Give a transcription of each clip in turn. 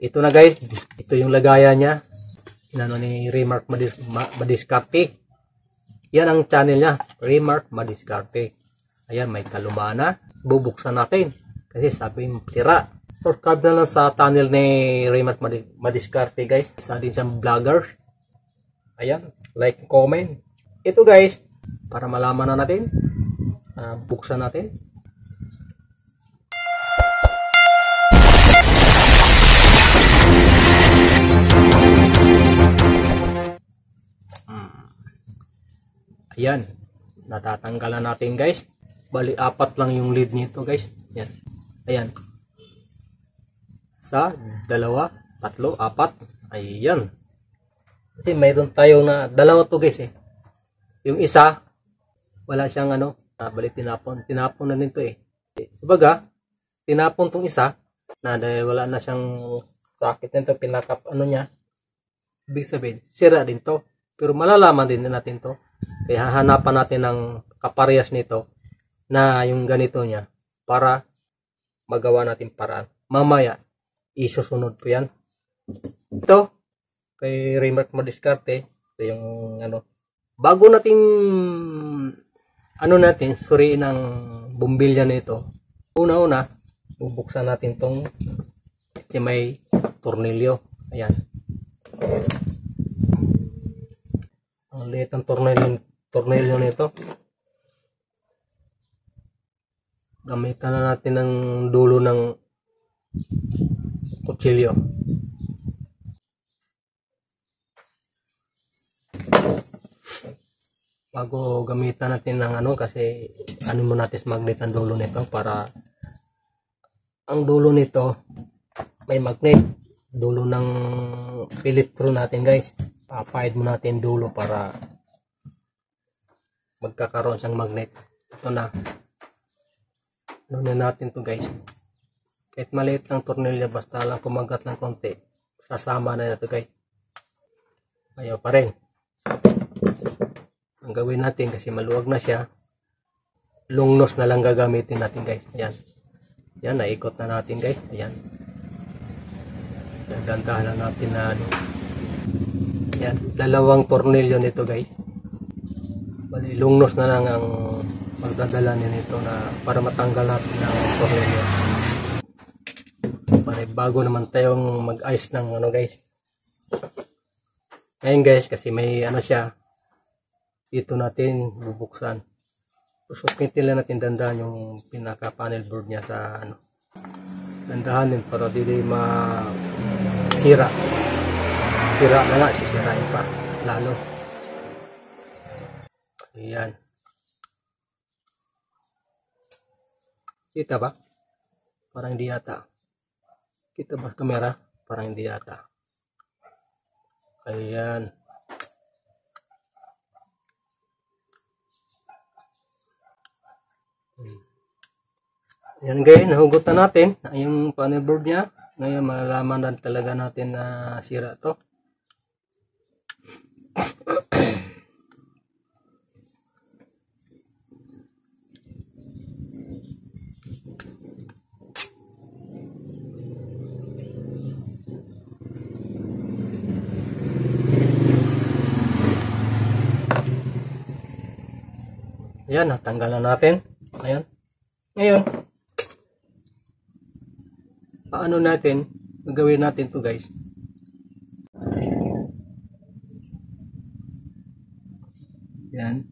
ito na guys, ito yung lagayan niya. Inano ni Remark Madiskarte. Yan ang channel niya, Remark Madiskarte. Ayan, may kalumana. Bubuksan natin kasi sabi sira. Subscribe na lang sa channel ni Remark Madiskarte guys. Isa din siyang vlogger. Ayan, like, comment. Ito guys, para malaman na natin, buksan natin. Ayan, natatanggalan natin guys. Bali, 4 lang yung lead nito guys. Yan. Ayan. 1, 2, 3, 4. Ayan. Kasi mayroon tayo na 2 to guys eh. Yung isa, wala siyang bali tinapon. Tinapon na nito eh. Kumbaga, tinapon tong isa, na dahil wala na siyang sakit nito, pinakap niya. Ibig sabihin, sira din to. Pero malalaman din natin to. Kaya hahanapan natin ng kaparehas nito na yung ganito niya para magawa natin paraan. Mamaya, isusunod ko yan. Ito, kay Remark Madiskarte, ito yung bago nating natin suriin ang bumbilya nito. Una-una, bubuksan natin tong may tornilyo. Ayan. Ang liit ng tornilyo nito. Gamitan na natin ng dulo ng kutsilyo. Bago gamitan natin ng kasi mo natin magnet ang dulo nito para ang dulo nito may magnet. Dulo ng Phillips screw natin guys. Papahid mo natin dulo para magkakaroon siyang magnet. Ito na. Na natin to guys. Kahit maliit lang tornilyo, basta lang kumagat ng konti, sasama na ito guys. Ayaw pa rin. Ang gawin natin kasi maluwag na siya, long nose na lang gagamitin natin guys. Ayan. Ayan, naikot na natin guys. Ayan. Dandahan lang natin na yan, 2 tornilyo nito guys. Bali, long nose na lang ang magdadala nito na para matanggal natin ang tornilyo. Para bago naman tayong mag-ayos ng guys. Ngayon guys, kasi may siya, dito natin bubuksan. Susukitin lang natin dandahan yung pinaka panel board niya sa dandahan din para hindi masira. Sira na nga, sisirain pa lalo. Ayan. Kita ba? Parang hindi yata. Kita ba kamera? Parang hindi yata. Ayan. Ayan guys, nahugot na natin yung panel board niya. Ngayon malalaman na talaga natin na sira to. Ayan, natanggalan natin. Ayan. Ngayon, paano natin gagawin natin to guys? Yan.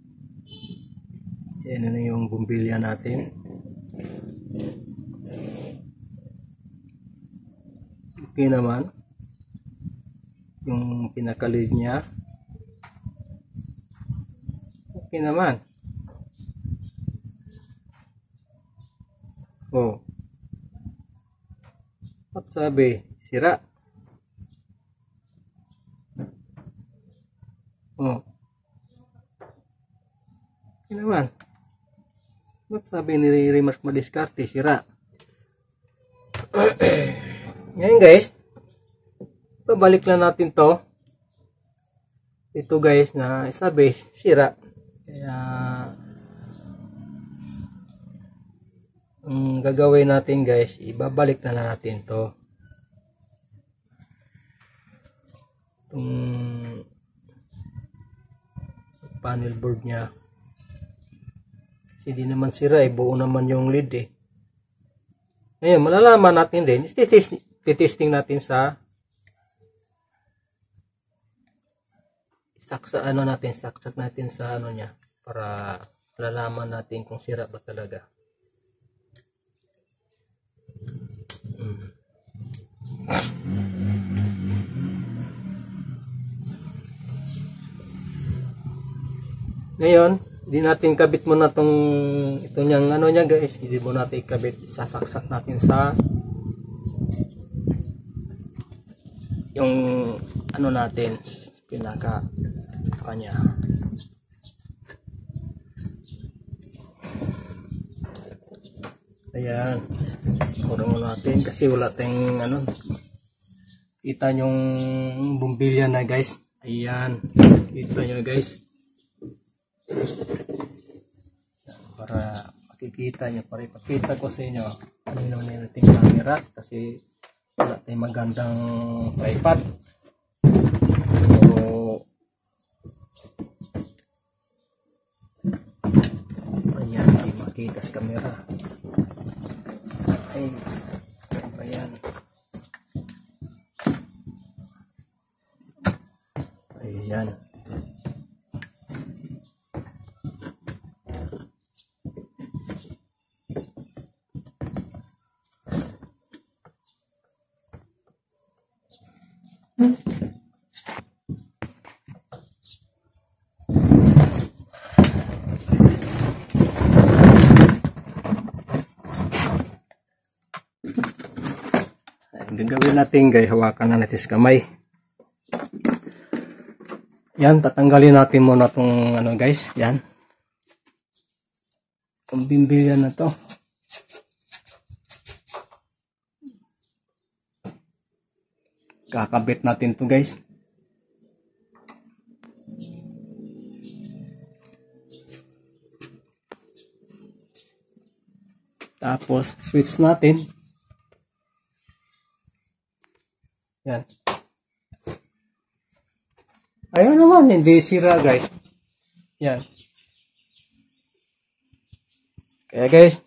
Yan na yung bumbilya natin. Okay naman. Yung pinakalid niya. Okay naman. Oh. At sabi, sira. Oh. Okay naman. Ba't sabi ni Remark Madiskarte, sira? Ngayon guys, pabalik lang natin to. Ito guys na sabi, sira. Kaya gagawin natin guys, ibabalik na natin to. itong panel board niya. Kasi di naman sira, buo naman yung lid eh. Ngayon, malalaman natin din, titesting natin sa saksak natin sa ano niya para malalaman natin kung sira ba talaga. Ngayon, hindi natin kabit muna ito niyang ano niya guys, hindi mo natin ikabit, sasaksak natin sa yung ano natin, pinaka kanya. Ayan, kurang natin kasi wala tayong ano, kita yung bumbilya na guys. Ayan, kita nyo guys, para makikita nyo, para ipakita ko sa inyo ano yung nating camera kasi wala tayong magandang tripod. So ayan, hindi makita sa camera. Ay, ayan, ayan. Gagawin natin guys, hawakan na natin sa kamay. Yan, tatanggalin natin muna itong ano guys, yan. Itong bimbilya na to. Kakabit natin to guys. Tapos, switch natin. Yan. Ayun naman, hindi sira guys. Yan. Kaya guys,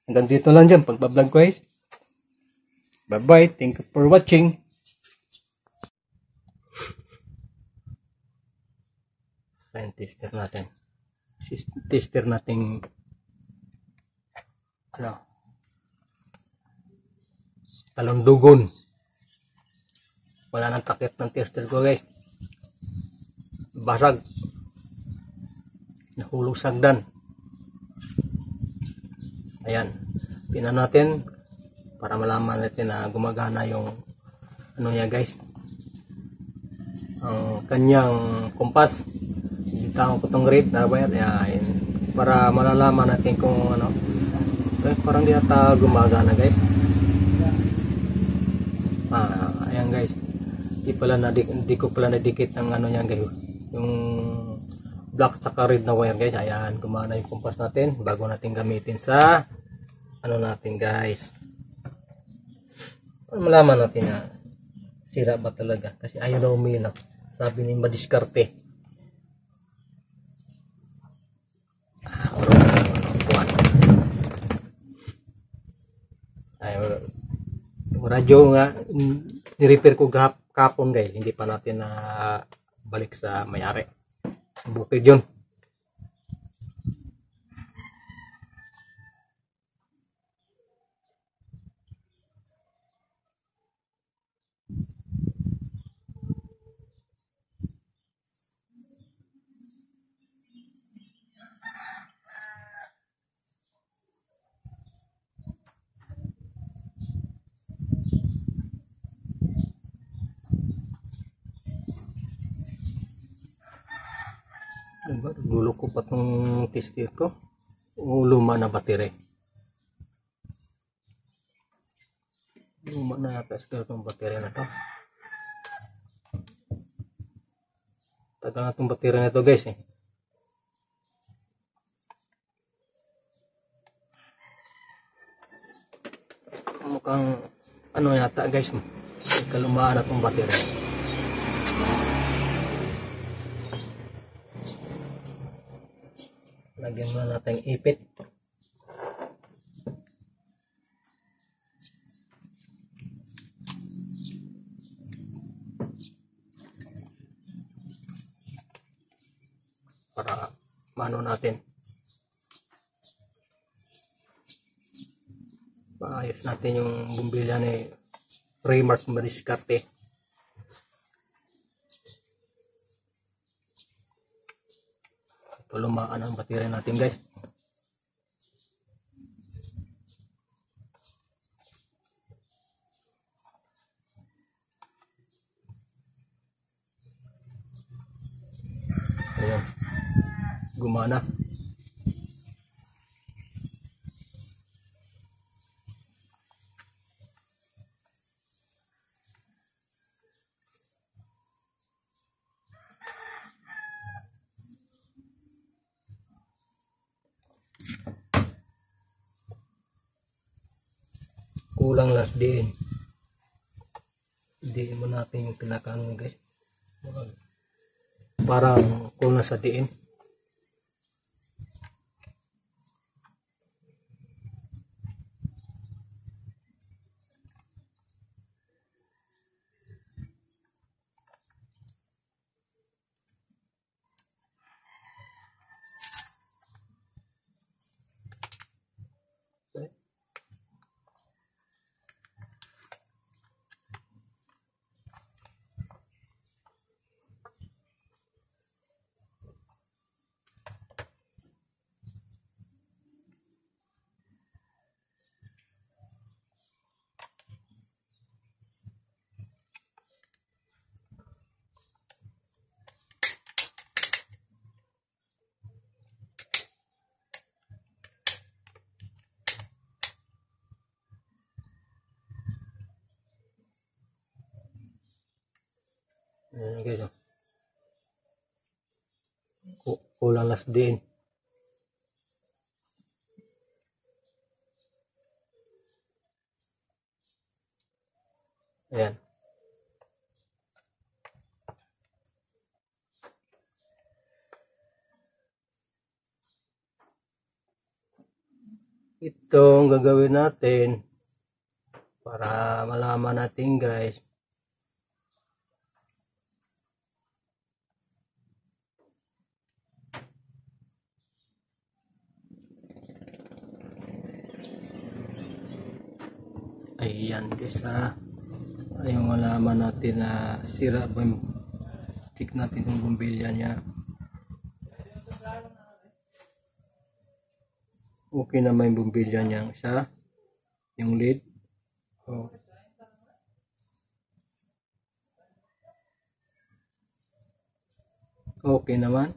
hanggang dito lang dyan pagbablog ko guys. Bye bye, thank you for watching. Ayan, tester natin. Tester natin ano, talondugon. Wala nang takip ng tester ko guys. Basag. Nahulog sagdan. Ayan. Pinan natin para malaman natin na gumagana yung ano niya guys. Ang kanyang kompas. Bitaw ko tong rate na bayad. Ayan. Para malalaman natin kung ano. Parang di ata gumagana guys. Ayan guys, di ko pala nadikit ang ano niyan guys, yung black tsaka red na wire guys. Ayan, gumana yung kompas natin bago natin gamitin sa ano natin guys. Malaman natin na sira ba talaga kasi ayaw na umilaw, sabi ni madiskarte. Radyo nga ni-repair ko kapon guys, hindi pa natin na balik sa may-ari. Bukid yun. Gulo ko pa tong tester ko. Luma na battery. Luma na yata siguro tong battery na to. Tagal na tong battery na to guys eh. Mukhang ano yata guys. kalumaan na itong battery. Lagyan muna natin ipit. Para mano natin. Maayos natin yung bumbilya ni Raymark Mariscate. Ito lumaan ang baterya natin guys. Ayan. Gumana. Kulang lang din. Diin mo natin yung pinakaano guys. Parang kulang sa diin. Ayan guys. Kulang las din. Ayan. Ito ang gagawin natin para malaman natin guys. Ayan guys yung malaman natin na sira ba yung check natin yung bumbilya niya. Okay naman yung bumbilya niya isa yung lead. Oh. Okay naman.